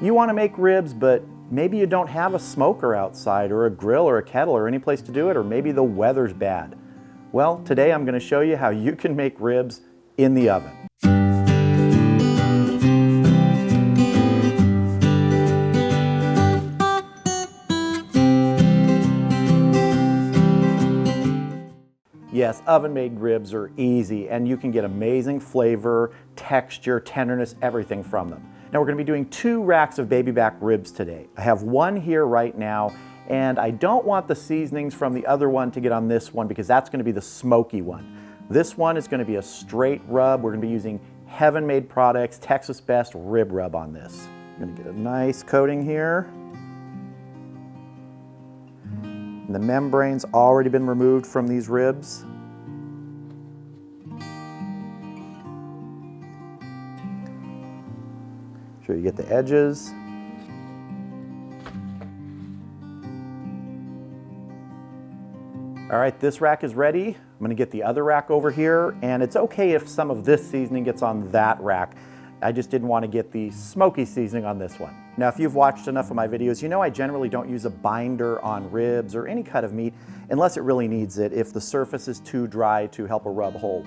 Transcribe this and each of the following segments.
You want to make ribs, but maybe you don't have a smoker outside or a grill or a kettle or any place to do it, or maybe the weather's bad. Well, today I'm going to show you how you can make ribs in the oven. Yes, oven-made ribs are easy, and you can get amazing flavor, texture, tenderness, everything from them. Now we're going to be doing 2 racks of baby back ribs today. I have one here right now, and I don't want the seasonings from the other one to get on this one because that's going to be the smoky one. This one is going to be a straight rub. We're going to be using Heaven Made Products Texas Best Rib Rub on this. I'm going to get a nice coating here. And the membrane's already been removed from these ribs. Sure you get the edges. All right, this rack is ready. I'm gonna get the other rack over here, and it's okay if some of this seasoning gets on that rack. I just didn't want to get the smoky seasoning on this one. Now, if you've watched enough of my videos, you know I generally don't use a binder on ribs or any cut of meat unless it really needs it, if the surface is too dry to help a rub hold.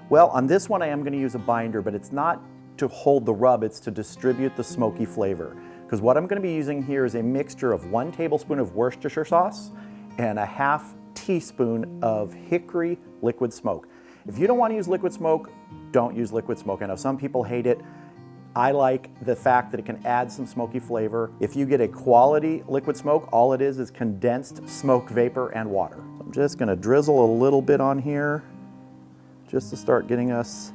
Well, on this one I am going to use a binder, but it's not to hold the rub, it's to distribute the smoky flavor. Because what I'm going to be using here is a mixture of 1 tablespoon of Worcestershire sauce and a ½ teaspoon of hickory liquid smoke. If you don't want to use liquid smoke, don't use liquid smoke. I know some people hate it. I like the fact that it can add some smoky flavor. If you get a quality liquid smoke, all it is condensed smoke vapor and water. So I'm just going to drizzle a little bit on here just to start getting us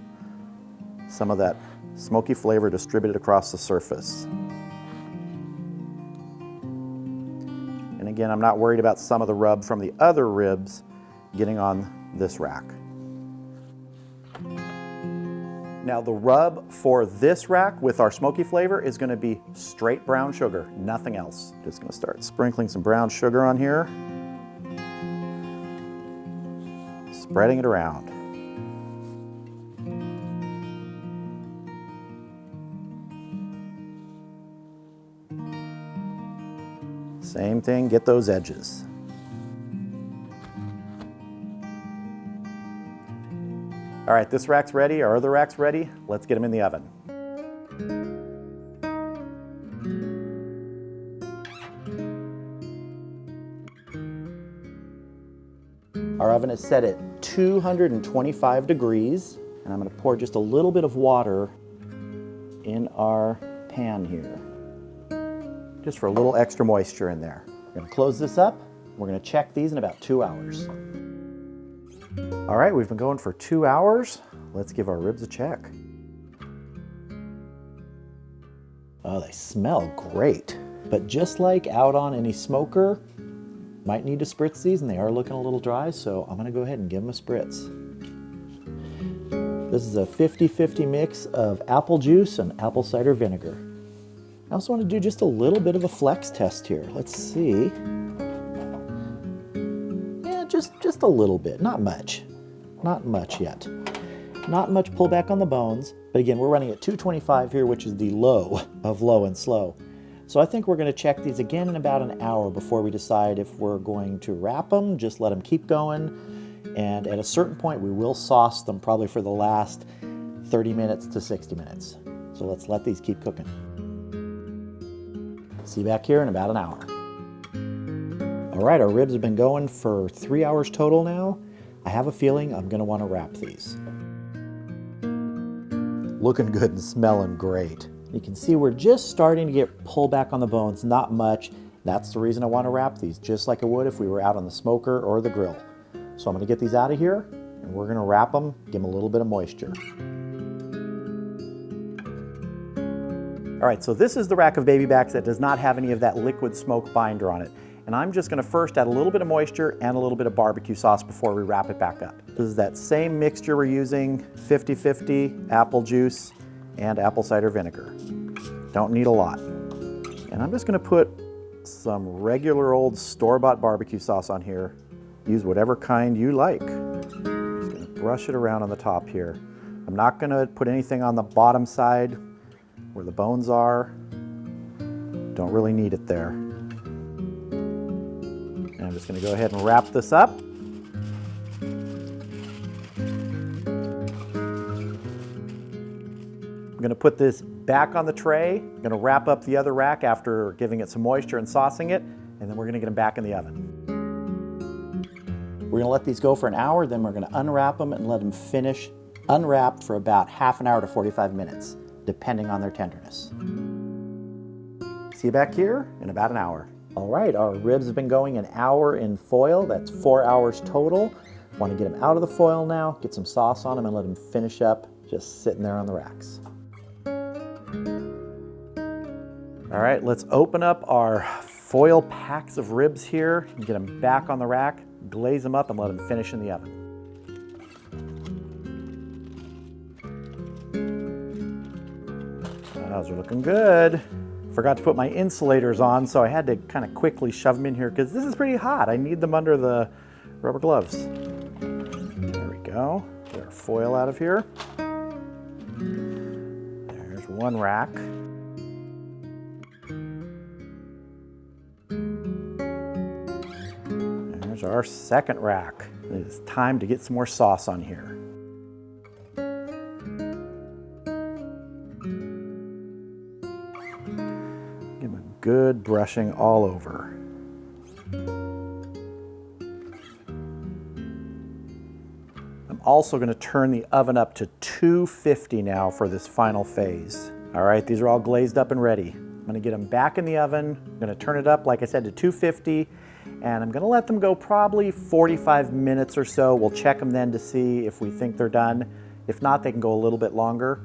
some of that smoky flavor distributed across the surface. And again, I'm not worried about some of the rub from the other ribs getting on this rack. Now the rub for this rack with our smoky flavor is going to be straight brown sugar, nothing else. Just going to start sprinkling some brown sugar on here, spreading it around. Same thing, get those edges. All right, this rack's ready, our other rack's ready. Let's get them in the oven. Our oven is set at 225 degrees, and I'm going to pour just a little bit of water in our pan here, just for a little extra moisture in there. We're going to close this up. We're going to check these in about 2 hours. All right, we've been going for 2 hours. Let's give our ribs a check. Oh, they smell great. But just like out on any smoker, might need to spritz these, and they are looking a little dry, so I'm gonna go ahead and give them a spritz. This is a 50-50 mix of apple juice and apple cider vinegar. I also want to do just a little bit of a flex test here. Let's see. Yeah, just a little bit, not much. Not much yet. Not much pullback on the bones, but again, we're running at 225 here, which is the low of low and slow. So I think we're going to check these again in about an hour before we decide if we're going to wrap them, just let them keep going, and at a certain point we will sauce them probably for the last 30 minutes to 60 minutes. So let's let these keep cooking. See you back here in about an hour. All right, our ribs have been going for 3 hours total now. I have a feeling I'm going to want to wrap these. Looking good and smelling great. You can see we're just starting to get pullback on the bones, not much. That's the reason I want to wrap these, just like I would if we were out on the smoker or the grill. So I'm going to get these out of here, and we're going to wrap them, give them a little bit of moisture. All right, so this is the rack of baby backs that does not have any of that liquid smoke binder on it. And I'm just going to first add a little bit of moisture and a little bit of barbecue sauce before we wrap it back up. This is that same mixture we're using, 50-50 apple juice and apple cider vinegar. Don't need a lot. And I'm just going to put some regular old store-bought barbecue sauce on here. Use whatever kind you like. Just going to brush it around on the top here. I'm not going to put anything on the bottom side where the bones are. Don't really need it there. And I'm just going to go ahead and wrap this up. I'm going to put this back on the tray. I'm going to wrap up the other rack after giving it some moisture and saucing it, and then we're going to get them back in the oven. We're going to let these go for an hour, then we're going to unwrap them and let them finish unwrapped for about half an hour to 45 minutes, depending on their tenderness. See you back here in about an hour. All right, our ribs have been going an hour in foil. That's 4 hours total. Want to get them out of the foil now, get some sauce on them, and let them finish up just sitting there on the racks. All right, let's open up our foil packs of ribs here and get them back on the rack, glaze them up, and let them finish in the oven. Those are looking good. Forgot to put my insulators on, so I had to kind of quickly shove them in here because this is pretty hot. I need them under the rubber gloves. There we go. Get our foil out of here. There's one rack. There's our second rack. It is time to get some more sauce on here. Give them a good brushing all over. I'm also going to turn the oven up to 250 now for this final phase. All right, these are all glazed up and ready. I'm going to get them back in the oven. I'm going to turn it up, like I said, to 250, and I'm going to let them go probably 45 minutes or so. We'll check them then to see if we think they're done. If not, they can go a little bit longer,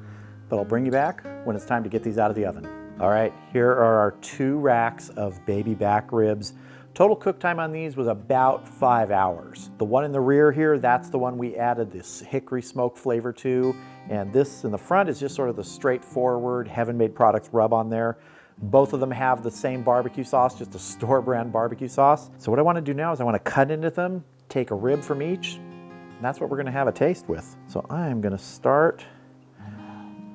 but I'll bring you back when it's time to get these out of the oven. All right, here are our 2 racks of baby back ribs. Total cook time on these was about 5 hours. The one in the rear here, that's the one we added this hickory smoke flavor to, and this in the front is just sort of the straightforward Heaven Made Products rub on there. Both of them have the same barbecue sauce, just a store brand barbecue sauce. So what I want to do now is I want to cut into them, take a rib from each, and that's what we're going to have a taste with. So I'm going to start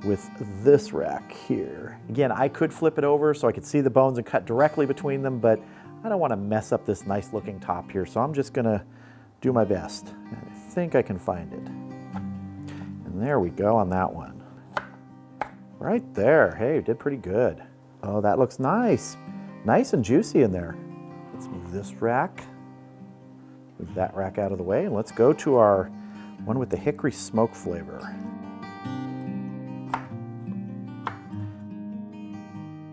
with this rack here. Again, I could flip it over so I could see the bones and cut directly between them, but I don't want to mess up this nice looking top here, so I'm just going to do my best. And I think I can find it. And there we go on that one. Right there. Hey, did pretty good. Oh, that looks nice. Nice and juicy in there. Let's move this rack. Move that rack out of the way, and let's go to our one with the hickory smoke flavor.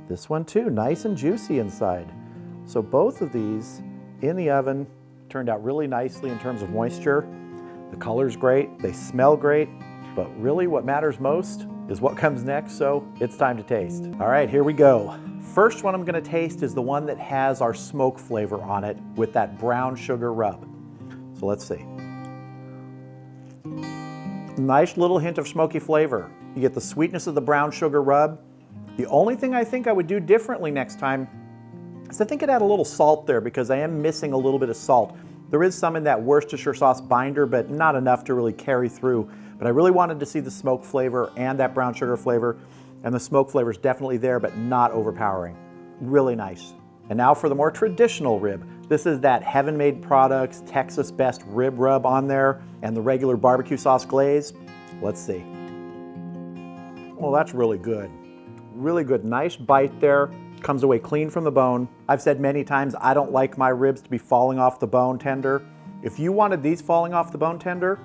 This one too, nice and juicy inside. So both of these in the oven turned out really nicely in terms of moisture. The color's great, they smell great, but really what matters most is what comes next, so it's time to taste. All right, here we go. First one I'm gonna taste is the one that has our smoke flavor on it with that brown sugar rub. So let's see. Nice little hint of smoky flavor. You get the sweetness of the brown sugar rub. The only thing I think I would do differently next time is I think I'd add a little salt there because I am missing a little bit of salt. There is some in that Worcestershire sauce binder, but not enough to really carry through. But I really wanted to see the smoke flavor and that brown sugar flavor, and the smoke flavor is definitely there, but not overpowering. Really nice. And now for the more traditional rib. This is that Heaven Made Products Texas Best Rib Rub on there, and the regular barbecue sauce glaze. Let's see. Well, that's really good. Really good, nice bite there. Comes away clean from the bone. I've said many times I don't like my ribs to be falling off the bone tender. If you wanted these falling off the bone tender,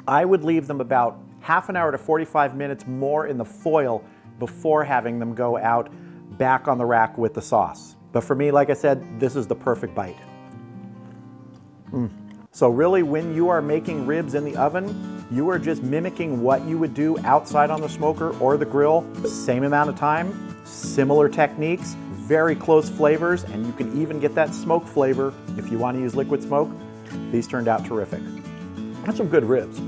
I would leave them about half an hour to 45 minutes more in the foil before having them go out back on the rack with the sauce. But for me, like I said, this is the perfect bite. So really, when you are making ribs in the oven, you are just mimicking what you would do outside on the smoker or the grill. Same amount of time, similar techniques, very close flavors, and you can even get that smoke flavor if you want to use liquid smoke. These turned out terrific. That's some good ribs.